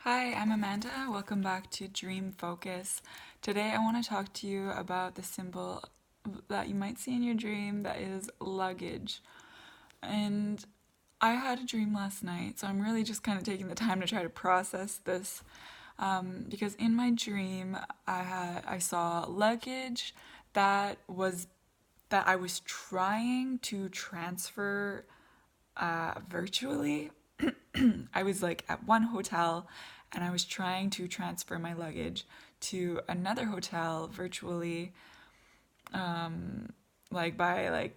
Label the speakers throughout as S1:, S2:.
S1: Hi, I'm Amanda. Welcome back to Dream Focus. Today I want to talk to you about the symbol that you might see in your dream that is luggage. And I had a dream last night, so I'm really just kind of taking the time to try to process this. Because in my dream, I saw luggage that was that I was trying to transfer virtually. I was like at one hotel and I was trying to transfer my luggage to another hotel virtually, like by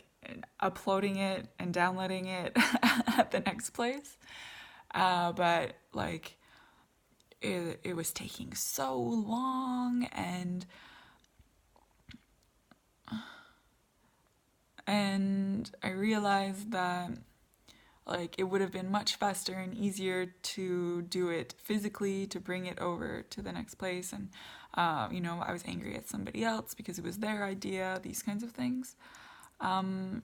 S1: uploading it and downloading it at the next place. But like it was taking so long and I realized that like it would have been much faster and easier to do it physically, to bring it over to the next place. And I was angry at somebody else because it was their idea, these kinds of things. And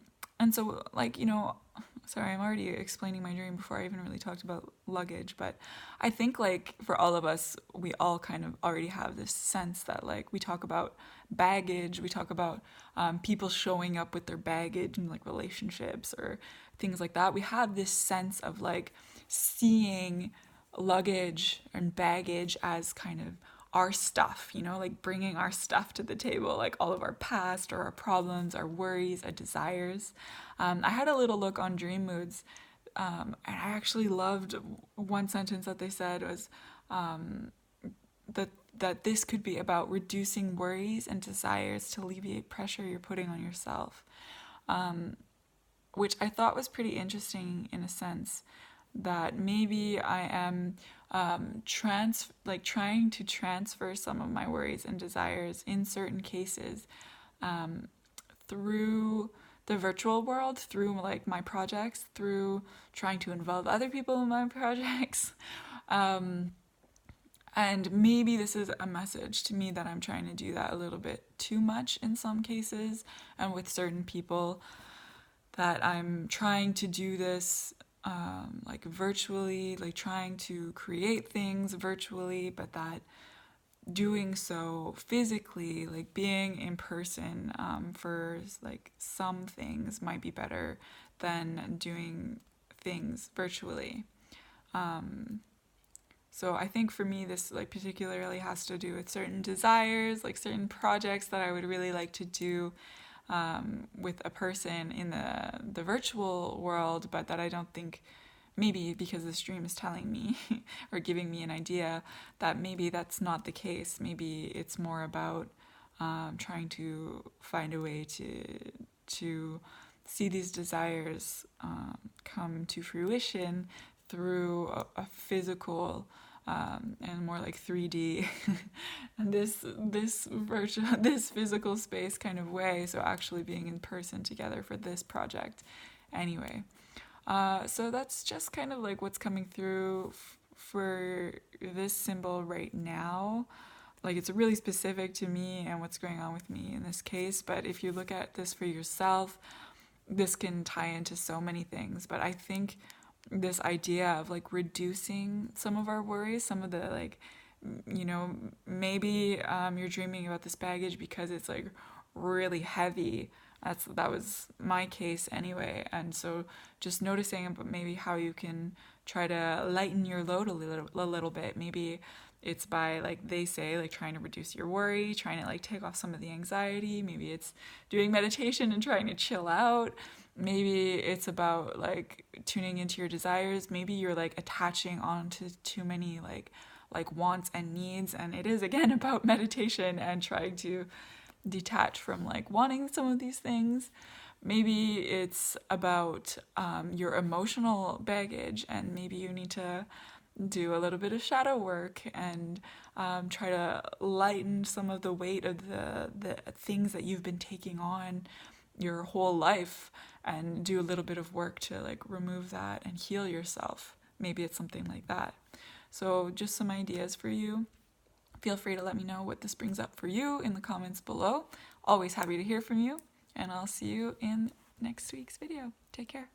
S1: so sorry, I'm already explaining my dream before I even really talked about luggage, but I think like for all of us, we all kind of already have this sense that like we talk about baggage, we talk about people showing up with their baggage in like relationships or things like that. We have this sense of like seeing luggage and baggage as kind of our stuff, like bringing our stuff to the table, like all of our past or our problems, our worries, our desires. I had a little look on Dream Moods, and I actually loved one sentence that they said was that this could be about reducing worries and desires to alleviate pressure you're putting on yourself, which I thought was pretty interesting in a sense that maybe I am trying to transfer some of my worries and desires in certain cases through the virtual world, through like my projects, through trying to involve other people in my projects. And maybe this is a message to me that I'm trying to do that a little bit too much in some cases and with certain people, that I'm trying to do this like virtually, like trying to create things virtually, but that doing so physically, like being in person for like some things might be better than doing things virtually. So I think for me, this like particularly has to do with certain desires, like certain projects that I would really like to do with a person in the virtual world, but that I don't think, maybe because this dream is telling me or giving me an idea that maybe that's not the case. Maybe it's more about trying to find a way to see these desires come to fruition through a physical and more like 3D and this physical space kind of way. So actually being in person together for this project. Anyway, so that's just kind of like what's coming through for this symbol right now. Like it's really specific to me and what's going on with me in this case. But if you look at this for yourself, this can tie into so many things. But I think this idea of like reducing some of our worries, some of the like, maybe you're dreaming about this baggage because it's like really heavy. That was my case anyway. And so just noticing about maybe how you can try to lighten your load a little bit. Maybe it's by, like they say, like trying to reduce your worry, trying to like take off some of the anxiety. Maybe it's doing meditation and trying to chill out. Maybe it's about like tuning into your desires. Maybe you're like attaching on to too many like wants and needs, and it is again about meditation and trying to detach from like wanting some of these things. Maybe it's about your emotional baggage, and maybe you need to do a little bit of shadow work and try to lighten some of the weight of the things that you've been taking on your whole life, and do a little bit of work to like remove that and heal yourself. Maybe it's something like that. So just some ideas for you. Feel free to let me know what this brings up for you in the comments below. Always happy to hear from you, and I'll see you in next week's video. Take care.